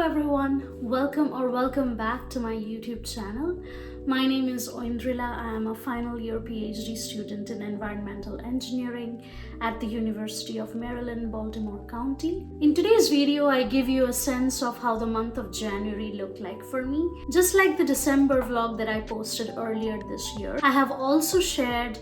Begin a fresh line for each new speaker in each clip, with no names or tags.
everyone, welcome back to my YouTube channel. My name is Oindrila. I am a final year PhD student in environmental engineering at the University of Maryland, Baltimore County. In today's video, I give you a sense of how the month of January looked like for me. Just like the December vlog that I posted earlier this year, I have also shared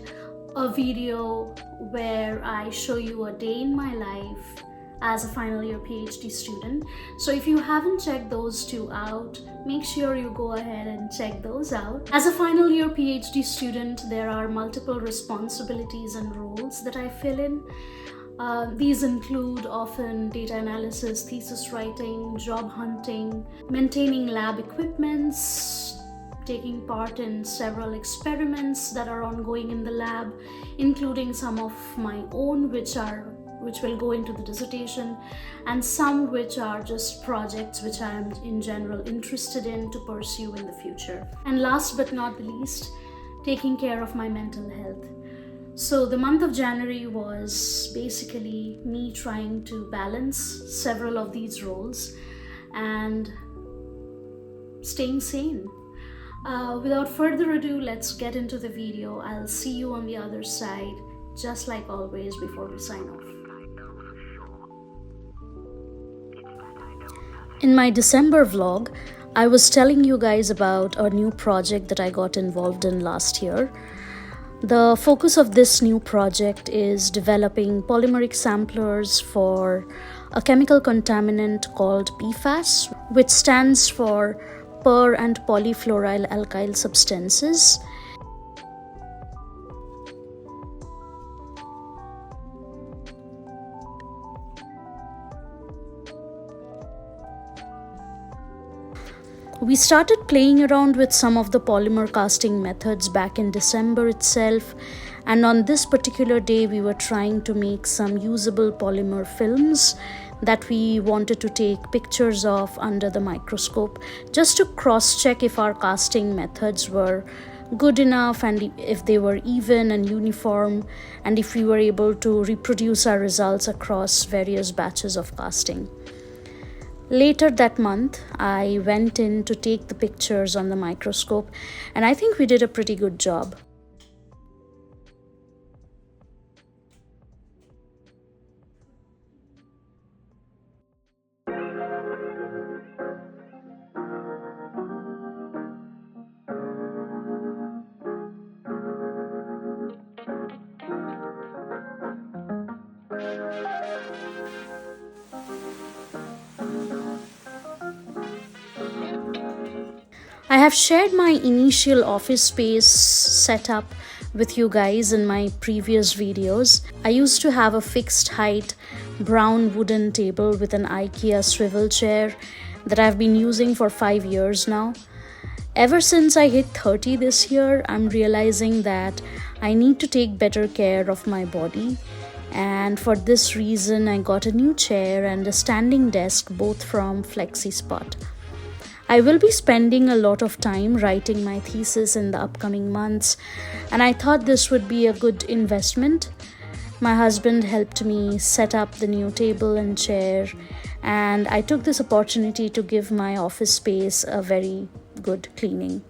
a video where I show you a day in my life as a final year PhD student. So if you haven't checked those two out, make sure you go ahead and check those out. As a final year PhD student, there are multiple responsibilities and roles that I fill in. These include often data analysis, thesis writing, job hunting, maintaining lab equipments, taking part in several experiments that are ongoing in the lab, including some of my own which will go into the dissertation, and some which are just projects which I am in general interested in to pursue in the future. And last but not the least, taking care of my mental health. So the month of January was basically me trying to balance several of these roles and staying sane. Without further ado, let's get into the video. I'll see you on the other side, just like always, before we sign off. In my December vlog, I was telling you guys about a new project that I got involved in last year. The focus of this new project is developing polymeric samplers for a chemical contaminant called PFAS, which stands for per and polyfluoryl alkyl substances. We started playing around with some of the polymer casting methods back in December itself, and on this particular day we were trying to make some usable polymer films that we wanted to take pictures of under the microscope, just to cross-check if our casting methods were good enough and if they were even and uniform, and if we were able to reproduce our results across various batches of casting. Later that month, I went in to take the pictures on the microscope, and I think we did a pretty good job. I have shared my initial office space setup with you guys in my previous videos. I used to have a fixed height brown wooden table with an IKEA swivel chair that I've been using for 5 years now. Ever since I hit 30 this year, I'm realizing that I need to take better care of my body, and for this reason I got a new chair and a standing desk, both from FlexiSpot. I will be spending a lot of time writing my thesis in the upcoming months, and I thought this would be a good investment. My husband helped me set up the new table and chair, and I took this opportunity to give my office space a very good cleaning.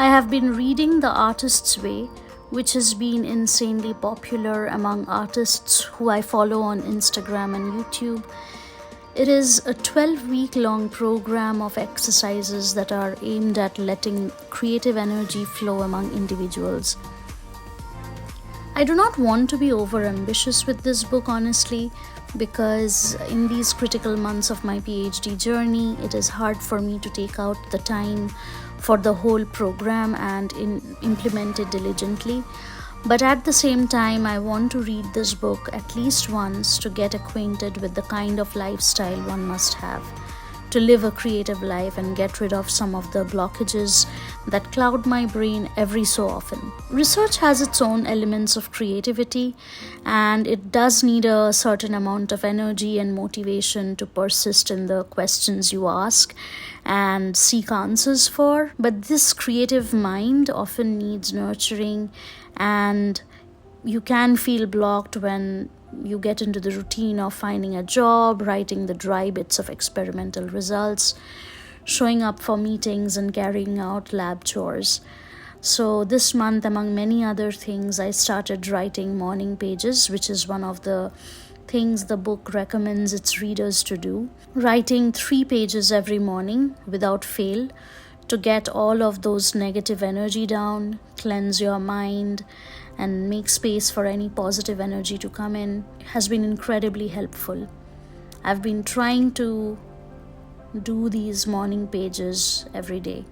I have been reading The Artist's Way, which has been insanely popular among artists who I follow on Instagram and YouTube. It is a 12-week long program of exercises that are aimed at letting creative energy flow among individuals. I do not want to be overambitious with this book, honestly, because in these critical months of my PhD journey, it is hard for me to take out the time for the whole program and implement it diligently. But at the same time, I want to read this book at least once to get acquainted with the kind of lifestyle one must have to live a creative life and get rid of some of the blockages that cloud my brain every so often. Research has its own elements of creativity, and it does need a certain amount of energy and motivation to persist in the questions you ask and seek answers for. But this creative mind often needs nurturing, and you can feel blocked when you get into the routine of finding a job, writing the dry bits of experimental results, showing up for meetings, and carrying out lab chores. So this month, among many other things, I started writing morning pages, which is one of the things the book recommends its readers to do. Writing 3 pages every morning without fail to get all of those negative energy down, cleanse your mind, and make space for any positive energy to come in has been incredibly helpful. I've been trying to do these morning pages every day.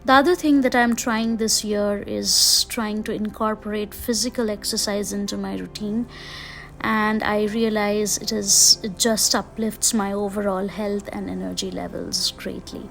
The other thing that I'm trying this year is trying to incorporate physical exercise into my routine, and I realize it just uplifts my overall health and energy levels greatly.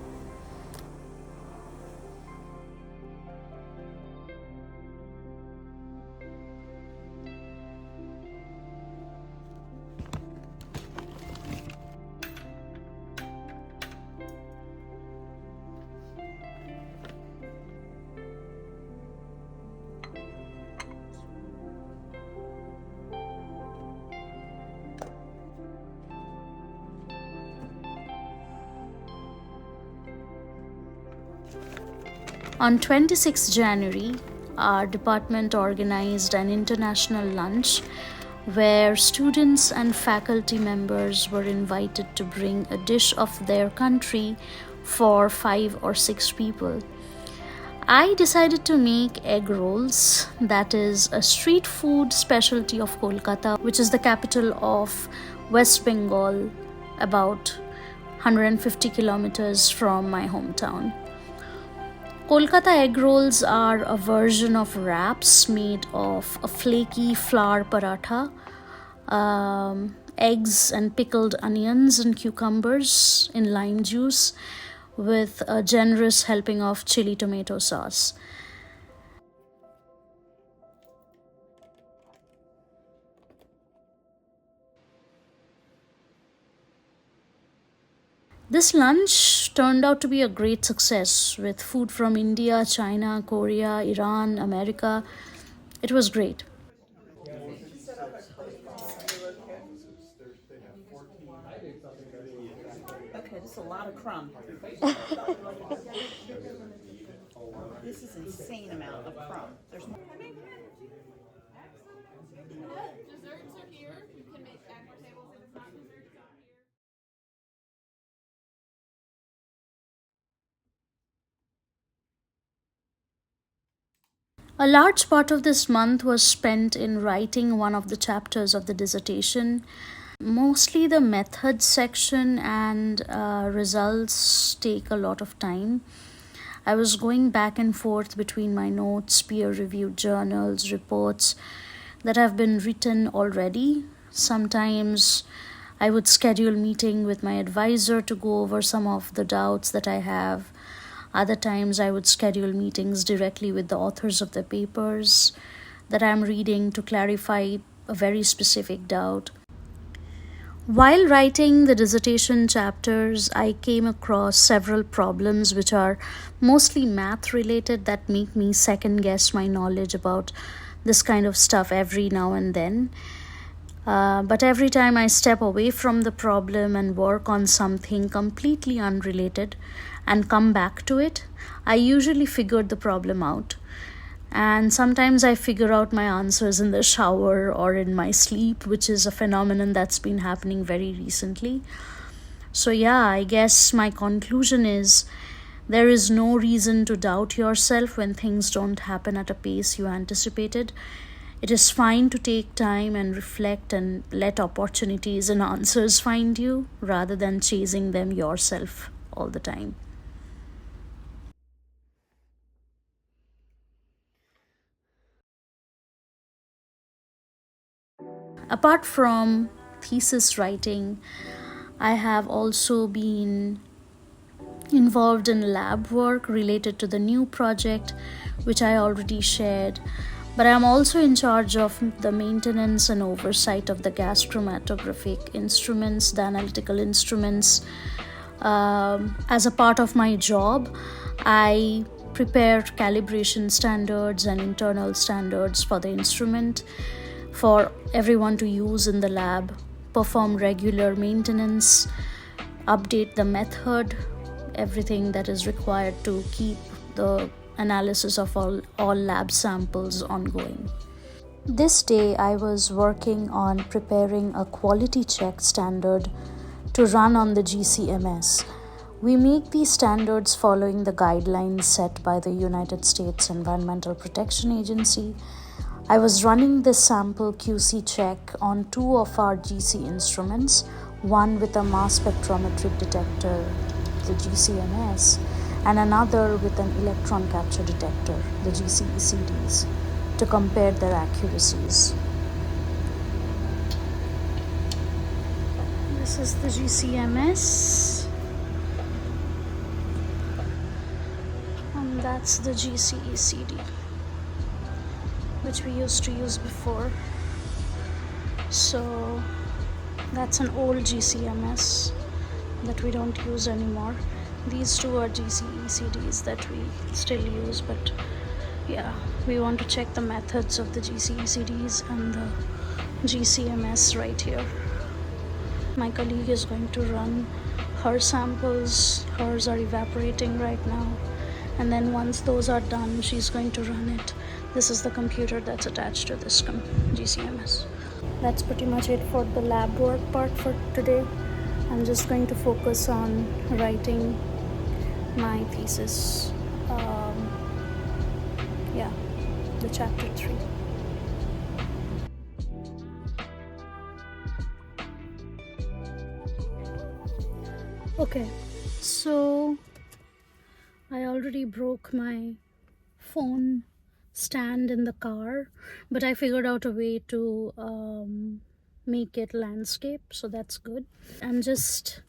On 26 January, our department organized an international lunch where students and faculty members were invited to bring a dish of their country for 5 or 6 people. I decided to make egg rolls, that is a street food specialty of Kolkata, which is the capital of West Bengal, about 150 kilometers from my hometown. Kolkata egg rolls are a version of wraps made of a flaky flour paratha, eggs and pickled onions and cucumbers in lime juice with a generous helping of chili tomato sauce. This lunch turned out to be a great success with food from India, China, Korea, Iran, America. It was great.
Okay, this is a lot of crumb. This is insane amount of crumb. There's more.
Desserts are here. You can make back more tables if it's not desserts out here.
A large part of this month was spent in writing one of the chapters of the dissertation. Mostly the methods section and results take a lot of time. I was going back and forth between my notes, peer-reviewed journals, reports that have been written already. Sometimes I would schedule meeting with my advisor to go over some of the doubts that I have. Other times I would schedule meetings directly with the authors of the papers that I'm reading to clarify a very specific doubt. While writing the dissertation chapters, I came across several problems which are mostly math related that make me second guess my knowledge about this kind of stuff every now and then. But every time I step away from the problem and work on something completely unrelated and come back to it, I usually figure the problem out. And sometimes I figure out my answers in the shower or in my sleep, which is a phenomenon that's been happening very recently. So, yeah, I guess my conclusion is there is no reason to doubt yourself when things don't happen at a pace you anticipated. It is fine to take time and reflect and let opportunities and answers find you rather than chasing them yourself all the time. Apart from thesis writing, I have also been involved in lab work related to the new project, which I already shared. But I'm also in charge of the maintenance and oversight of the gas chromatographic instruments, the analytical instruments. As a part of my job, I prepare calibration standards and internal standards for the instrument for everyone to use in the lab, perform regular maintenance, update the method, everything that is required to keep the analysis of all lab samples ongoing. This day, I was working on preparing a quality check standard to run on the GCMS. We make these standards following the guidelines set by the United States Environmental Protection Agency. I was running this sample QC check on two of our GC instruments, one with a mass spectrometric detector, the GCMS, and another with an electron capture detector, the GCECDs, to compare their accuracies. This is the GCMS, and that's the GCECD, which we used to use before. So that's an old GCMS that we don't use anymore. These two are GCECDs that we still use, but yeah, we want to check the methods of the GCECDs and the GCMS right here. My colleague is going to run her samples. Hers are evaporating right now, and then once those are done, she's going to run it. This is the computer that's attached to this GCMS. That's pretty much it for the lab work part for today. I'm just going to focus on writing my thesis. The chapter 3. Okay, so I already broke my phone stand in the car, but I figured out a way to make it landscape, so that's good. I'm just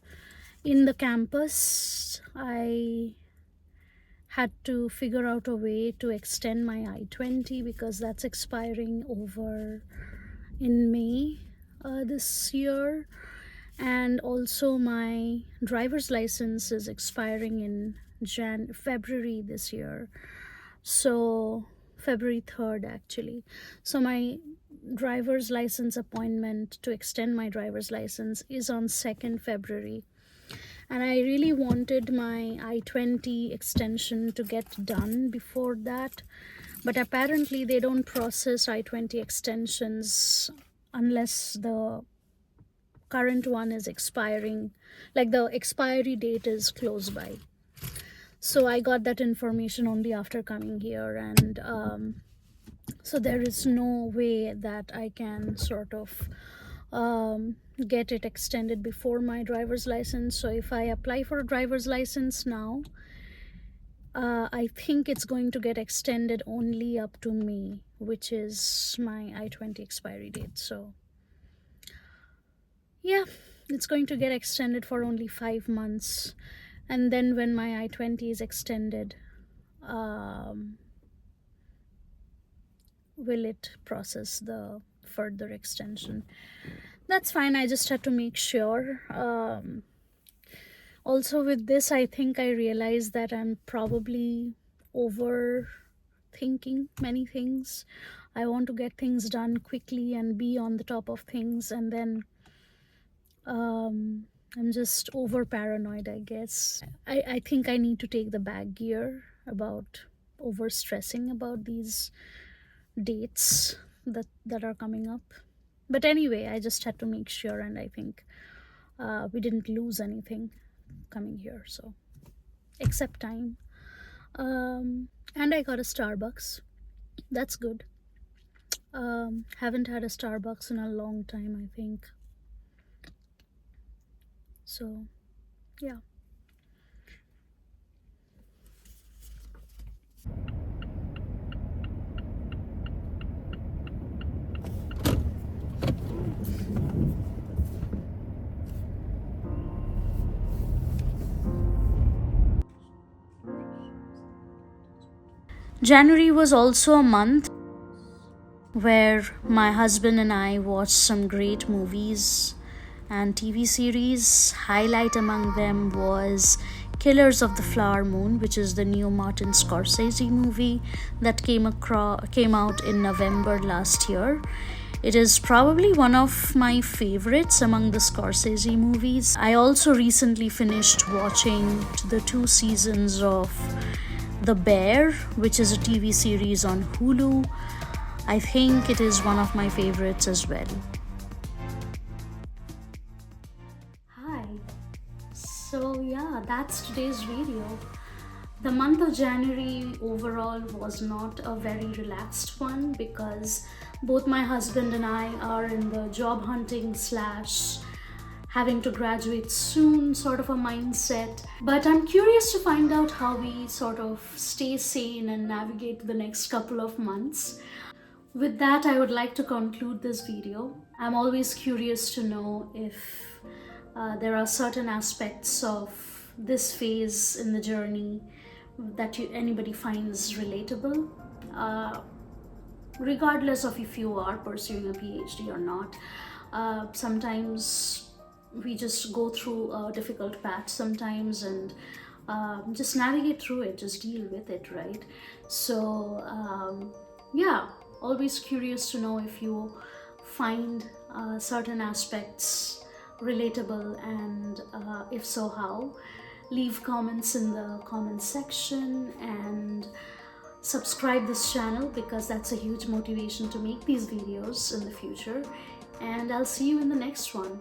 in the campus. I had to figure out a way to extend my I-20 because that's expiring over in May this year, and also my driver's license is expiring in February this year, so February 3rd actually. So my driver's license appointment to extend my driver's license is on 2nd February, and I really wanted my I-20 extension to get done before that, but apparently they don't process I-20 extensions unless the current one is expiring, like the expiry date is close by. So I got that information only after coming here, and so there is no way that I can sort of get it extended before my driver's license. So if I apply for a driver's license now, I think it's going to get extended only up to May, which is my I-20 expiry date. So yeah, it's going to get extended for only 5 months, and then when my I-20 is extended, will it process the further extension? That's fine. I just had to make sure. Also with this, I think I realized that I'm probably overthinking many things. I want to get things done quickly and be on the top of things, and then I'm just over paranoid, I guess. I think I need to take the back gear about over stressing about these dates that are coming up. But anyway, I just had to make sure, and I think we didn't lose anything coming here, so except time. And I got a Starbucks. That's good. Haven't had a Starbucks in a long time, I think. So yeah. January was also a month where my husband and I watched some great movies and TV series. Highlight among them was Killers of the Flower Moon, which is the new Martin Scorsese movie that came out in November last year. It is probably one of my favorites among the Scorsese movies. I also recently finished watching the 2 seasons of The Bear, which is a TV series on Hulu. I think it is one of my favorites as well. Hi. So yeah, that's today's video. The month of January overall was not a very relaxed one because both my husband and I are in the job hunting / having to graduate soon sort of a mindset. But I'm curious to find out how we sort of stay sane and navigate the next couple of months. With that, I would like to conclude this video. I'm always curious to know if there are certain aspects of this phase in the journey that anybody finds relatable, regardless of if you are pursuing a PhD or not. Sometimes we just go through a difficult patch sometimes and just navigate through it, just deal with it, right? So yeah, always curious to know if you find certain aspects relatable, and if so, how. Leave comments in the comment section and subscribe this channel because that's a huge motivation to make these videos in the future. And I'll see you in the next one.